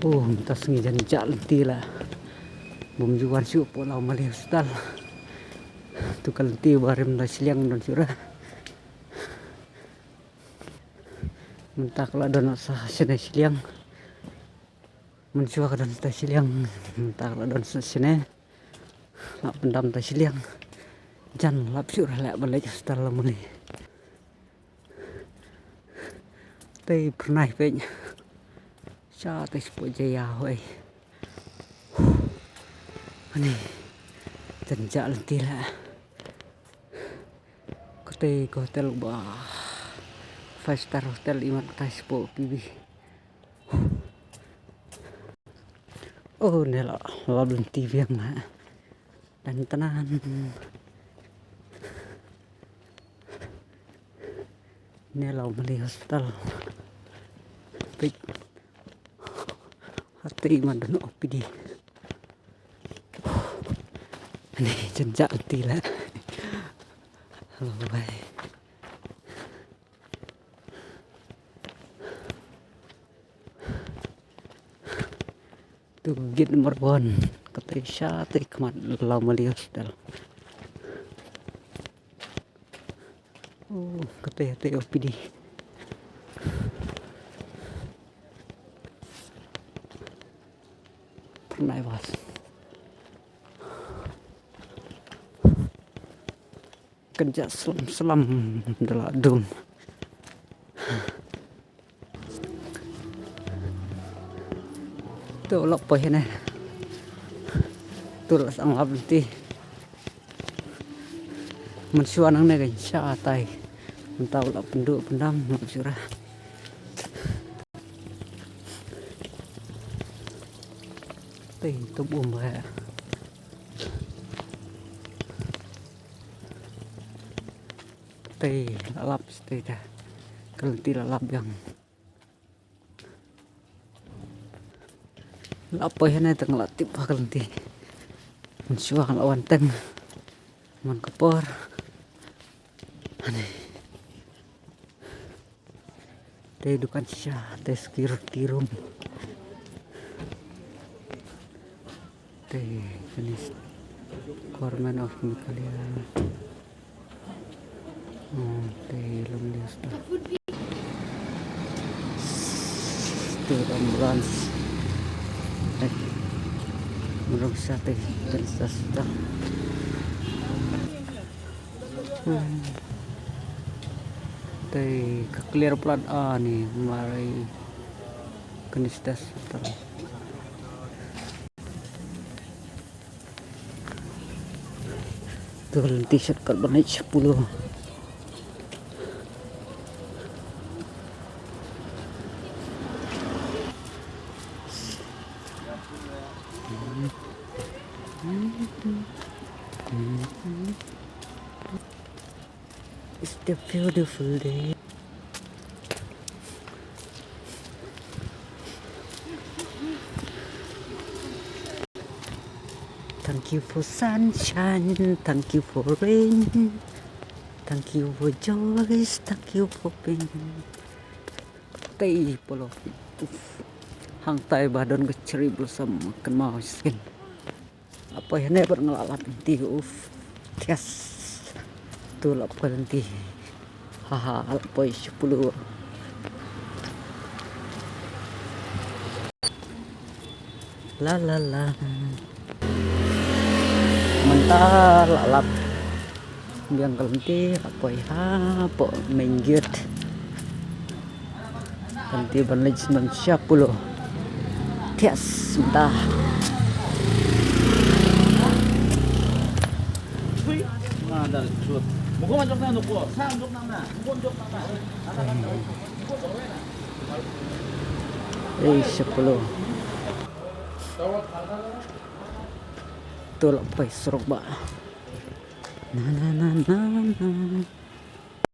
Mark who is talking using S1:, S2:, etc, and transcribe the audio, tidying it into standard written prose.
S1: Minta sengijan jalan tila. Bumjuan siu pulau Mali Hospital. Tukal ti barim na siliang don surah. Minta kalau don sa sini siliang. Mencuak don ta siliang. Minta kalau don sa sini. Lap pendam ta siliang. Jan lap surah lek balik hospital Mali. Tei pernah penya. Sa tes pojaya hoy. Ani jalan tila. Kote hotel ba 5-star hotel Iman Kaspo pibi. Nela label TV yang dan tenan. Nela Mali Hospital. Baik. Hati Iman dan OPD. Ini jenjak tila. Halo bye. Tu gate nomor 1 kata syate kemat Mali Hospital. Kata OPD. Pernah was. Kerja selam dalam dum. Tu lok poy ne. Tu las ang abti. Mensuan ang ne sya tai. Mentau lok penduk pendam nak surah. Tei tu bum ba. Tei lalap tei dah. Kelenti lalap yang apa ya nih tengah latip kelenti. Mensuang lawan teng. Man kepor. Aneh. Tei dukan sya tes tirum. Tei jenis Korman of Mikalia. Tei lumlias dah. Itu ambulans. Menurut sate pensas dah. Tei clear plat A nih mari kenistas tar. Tuh t-shirt kalban 10. It's the beautiful day. Thank you for sunshine, thank you for rain, thank you for joys, thank you for pain. Tei polo. Hang tai badan keceri bersama makan mau skin. Apa ya nih ngelalap nanti tias tuh lap nanti haha apa 10 la mental lalap biang kelenti apa ya apa menggit nanti management 10 tias mentah.
S2: 무거운 쪽 넣고 사람 쪽 남나 무거운 쪽 남나
S1: 10 tulak pa surok ba na